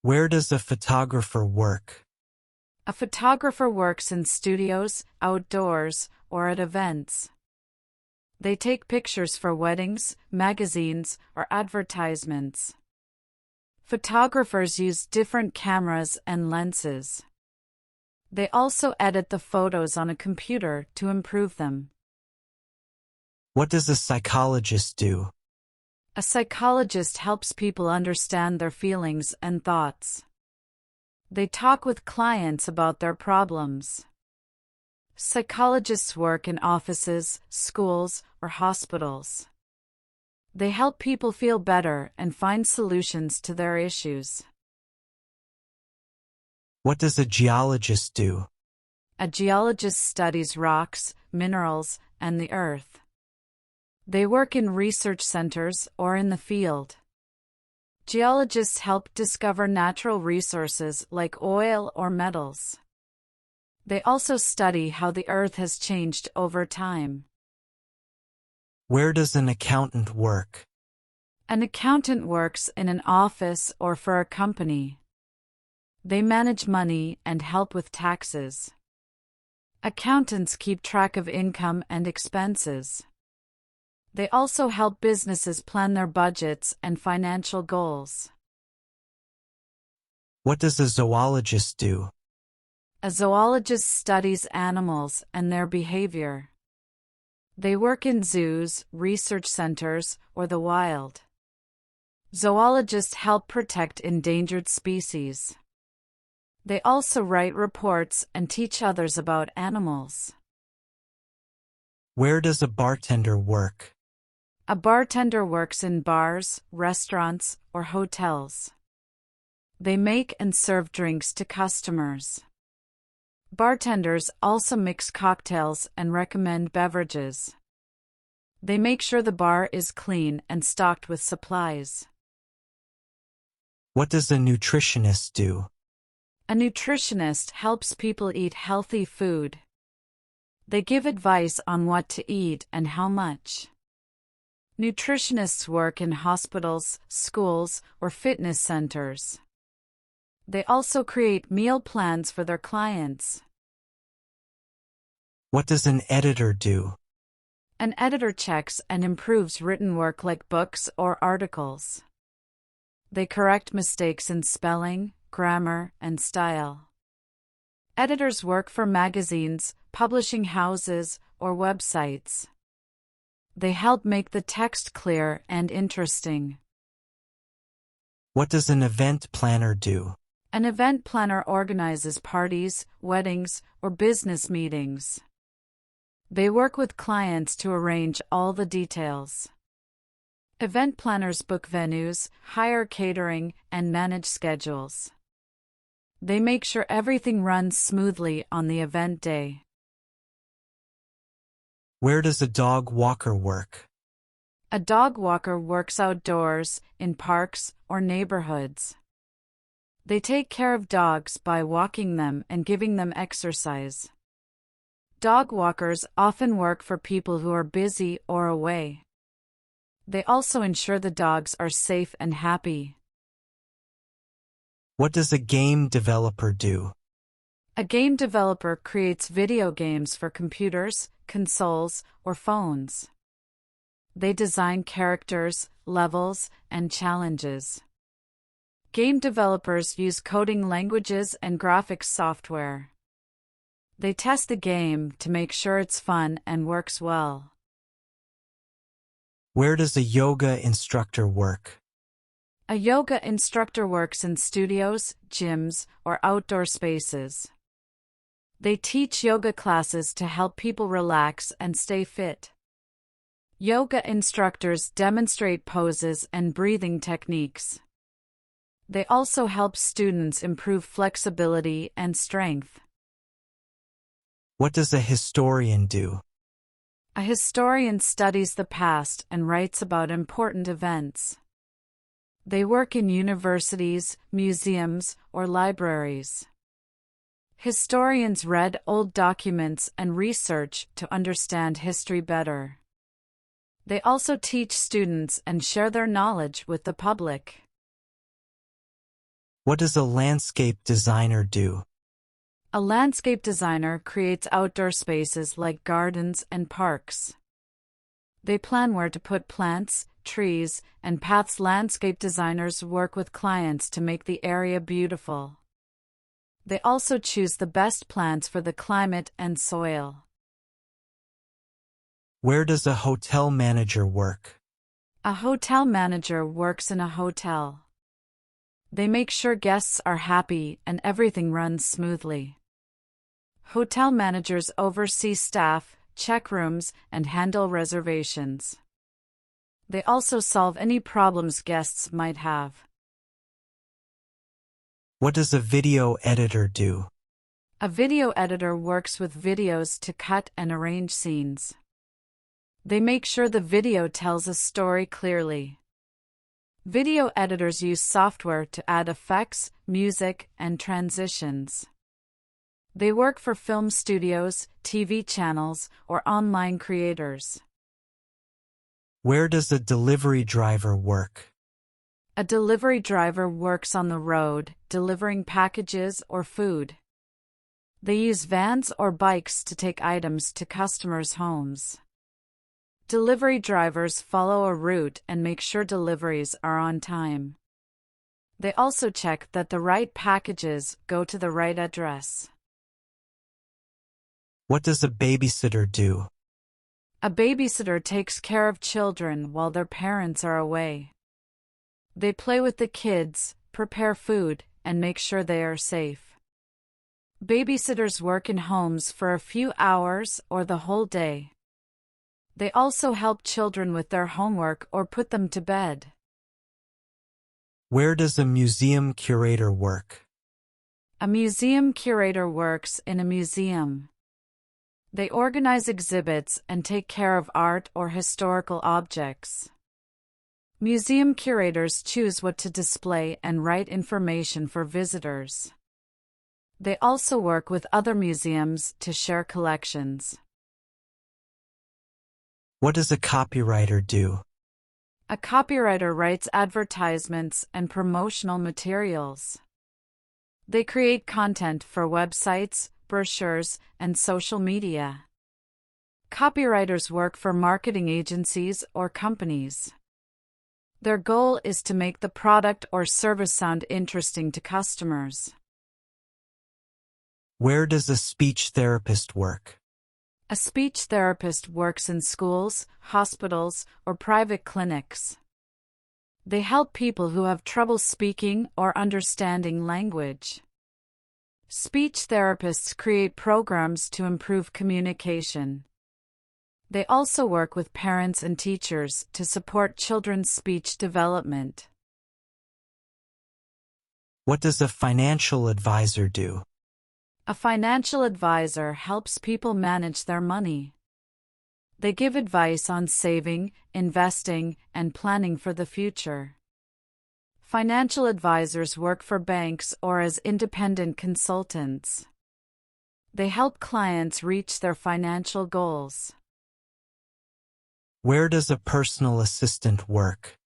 Where does a photographer work? A photographer works in studios, outdoors, or at events. They take pictures for weddings, magazines, or advertisements. Photographers use different cameras and lenses. They also edit the photos on a computer to improve them. What does a psychologist do? A psychologist helps people understand their feelings and thoughts. They talk with clients about their problems. Psychologists work in offices, schools, or hospitals. They help people feel better and find solutions to their issues. What does a geologist do? A geologist studies rocks, minerals, and the earth. They work in research centers or in the field. Geologists help discover natural resources like oil or metals. They also study how the earth has changed over time. Where does an accountant work? An accountant works in an office or for a company. They manage money and help with taxes. Accountants keep track of income and expenses. They also help businesses plan their budgets and financial goals. What does a zoologist do? A zoologist studies animals and their behavior. They work in zoos, research centers, or the wild. Zoologists help protect endangered species. They also write reports and teach others about animals. Where does a bartender work? A bartender works in bars, restaurants, or hotels. They make and serve drinks to customers. Bartenders also mix cocktails and recommend beverages. They make sure the bar is clean and stocked with supplies. What does a nutritionist do? A nutritionist helps people eat healthy food. They give advice on what to eat and how much. Nutritionists work in hospitals, schools, or fitness centers. They also create meal plans for their clients. What does an editor do? An editor checks and improves written work like books or articles. They correct mistakes in spelling, grammar, and style. Editors work for magazines, publishing houses, or websites. They help make the text clear and interesting. What does an event planner do? An event planner organizes parties, weddings, or business meetings. They work with clients to arrange all the details. Event planners book venues, hire catering, and manage schedules. They make sure everything runs smoothly on the event day. Where does a dog walker work? A dog walker works outdoors, in parks, or neighborhoods. They take care of dogs by walking them and giving them exercise. Dog walkers often work for people who are busy or away. They also ensure the dogs are safe and happy. What does a game developer do? A game developer creates video games for computers, consoles, or phones. They design characters, levels, and challenges. Game developers use coding languages and graphics software. They test the game to make sure it's fun and works well. Where does a yoga instructor work? A yoga instructor works in studios, gyms, or outdoor spaces. They teach yoga classes to help people relax and stay fit. Yoga instructors demonstrate poses and breathing techniques. They also help students improve flexibility and strength. What does a historian do? A historian studies the past and writes about important events. They work in universities, museums, or libraries. Historians read old documents and research to understand history better. They also teach students and share their knowledge with the public. What does a landscape designer do? A landscape designer creates outdoor spaces like gardens and parks. They plan where to put plants, trees, and paths. Landscape designers work with clients to make the area beautiful. They also choose the best plants for the climate and soil. Where does a hotel manager work? A hotel manager works in a hotel. They make sure guests are happy and everything runs smoothly. Hotel managers oversee staff, check rooms, and handle reservations. They also solve any problems guests might have. What does a video editor do? A video editor works with videos to cut and arrange scenes. They make sure the video tells a story clearly. Video editors use software to add effects, music, and transitions. They work for film studios, TV channels, or online creators. Where does a delivery driver work? A delivery driver works on the road, delivering packages or food. They use vans or bikes to take items to customers' homes. Delivery drivers follow a route and make sure deliveries are on time. They also check that the right packages go to the right address. What does a babysitter do? A babysitter takes care of children while their parents are away. They play with the kids, prepare food, and make sure they are safe. Babysitters work in homes for a few hours or the whole day. They also help children with their homework or put them to bed. Where does a museum curator work? A museum curator works in a museum. They organize exhibits and take care of art or historical objects. Museum curators choose what to display and write information for visitors. They also work with other museums to share collections. What does a copywriter do? A copywriter writes advertisements and promotional materials. They create content for websites, brochures, and social media. Copywriters work for marketing agencies or companies. Their goal is to make the product or service sound interesting to customers. Where does a speech therapist work? A speech therapist works in schools, hospitals, or private clinics. They help people who have trouble speaking or understanding language. Speech therapists create programs to improve communication. They also work with parents and teachers to support children's speech development. What does a financial advisor do? A financial advisor helps people manage their money. They give advice on saving, investing, and planning for the future. Financial advisors work for banks or as independent consultants. They help clients reach their financial goals. Where does a personal assistant work?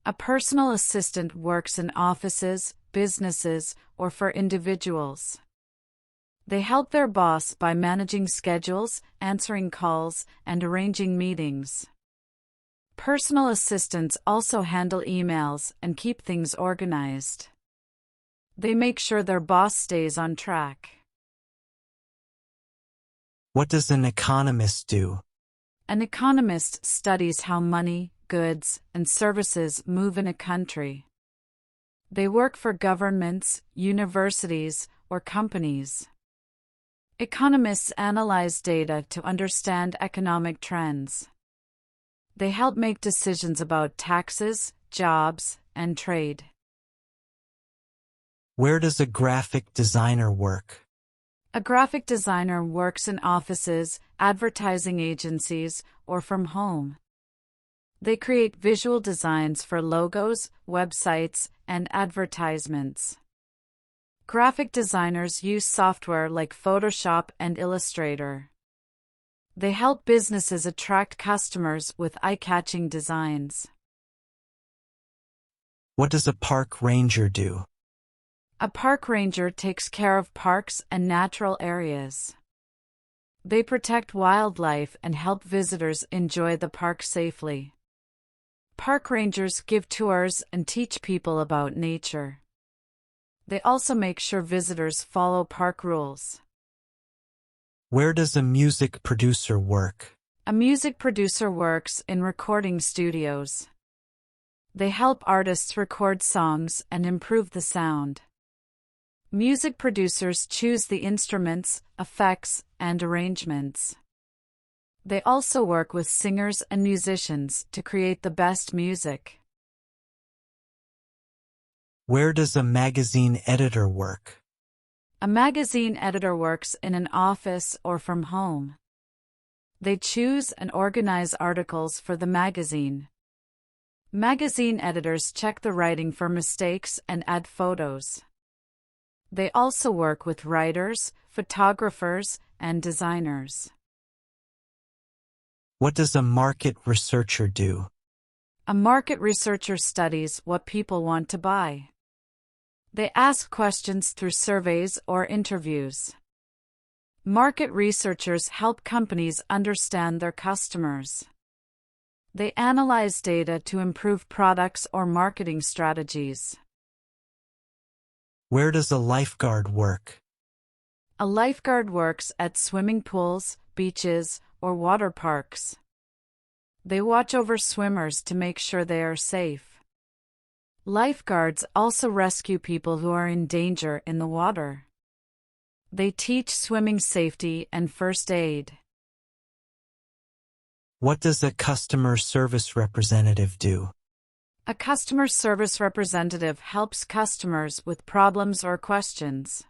A personal assistant works in offices, businesses, or for individuals. They help their boss by managing schedules, answering calls, and arranging meetings. Personal assistants also handle emails and keep things organized. They make sure their boss stays on track. What does an economist do? An economist studies how money, goods, and services move in a country. They work for governments, universities, or companies. Economists analyze data to understand economic trends. They help make decisions about taxes, jobs, and trade. Where does a graphic designer work? A graphic designer works in offices, advertising agencies, or from home. They create visual designs for logos, websites, and advertisements. Graphic designers use software like Photoshop and Illustrator. They help businesses attract customers with eye-catching designs. What does a park ranger do? A park ranger takes care of parks and natural areas. They protect wildlife and help visitors enjoy the park safely. Park rangers give tours and teach people about nature. They also make sure visitors follow park rules. Where does a music producer work? A music producer works in recording studios. They help artists record songs and improve the sound. Music producers choose the instruments, effects, and arrangements. They also work with singers and musicians to create the best music. Where does a magazine editor work? A magazine editor works in an office or from home. They choose and organize articles for the magazine. Magazine editors check the writing for mistakes and add photos. They also work with writers, photographers, and designers. What does a market researcher do? A market researcher studies what people want to buy. They ask questions through surveys or interviews. Market researchers help companies understand their customers. They analyze data to improve products or marketing strategies. Where does a lifeguard work? A lifeguard works at swimming pools, beaches, or water parks. They watch over swimmers to make sure they are safe. Lifeguards also rescue people who are in danger in the water. They teach swimming safety and first aid. What does a customer service representative do? A customer service representative helps customers with problems or questions.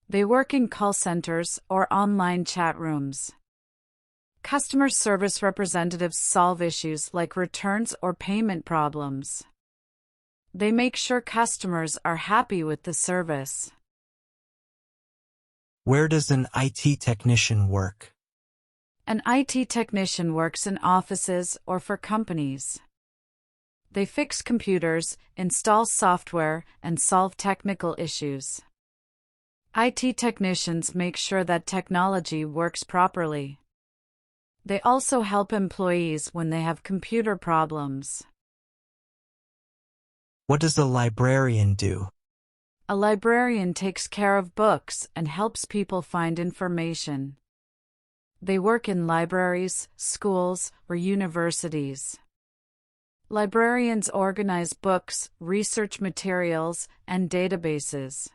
They work in call centers or online chat rooms. Customer service representatives solve issues like returns or payment problems. They make sure customers are happy with the service. Where does an IT technician work? An IT technician works in offices or for companies. They fix computers, install software, and solve technical issues. IT technicians make sure that technology works properly. They also help employees when they have computer problems. What does a librarian do? A librarian takes care of books and helps people find information. They work in libraries, schools, or universities. Librarians organize books, research materials, and databases.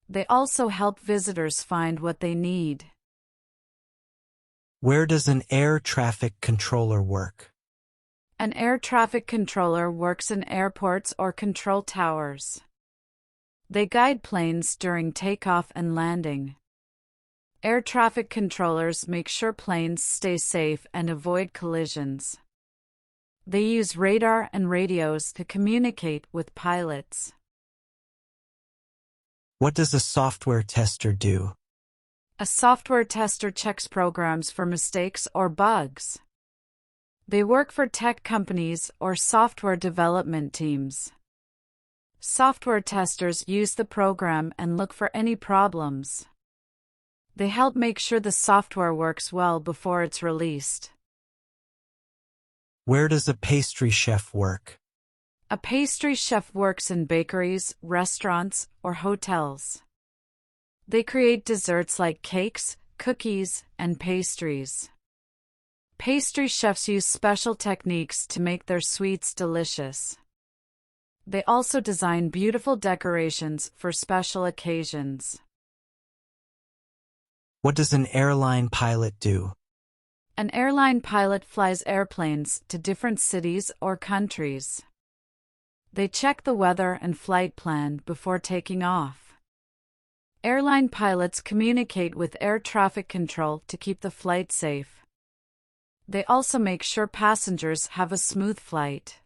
They also help visitors find what they need. Where does an air traffic controller work? An air traffic controller works in airports or control towers. They guide planes during takeoff and landing. Air traffic controllers make sure planes stay safe and avoid collisions. They use radar and radios to communicate with pilots. What does a software tester do? A software tester checks programs for mistakes or bugs. They work for tech companies or software development teams. Software testers use the program and look for any problems. They help make sure the software works well before it's released. Where does a pastry chef work? A pastry chef works in bakeries, restaurants, or hotels. They create desserts like cakes, cookies, and pastries. Pastry chefs use special techniques to make their sweets delicious. They also design beautiful decorations for special occasions. What does an airline pilot do? An airline pilot flies airplanes to different cities or countries. They check the weather and flight plan before taking off. Airline pilots communicate with air traffic control to keep the flight safe. They also make sure passengers have a smooth flight.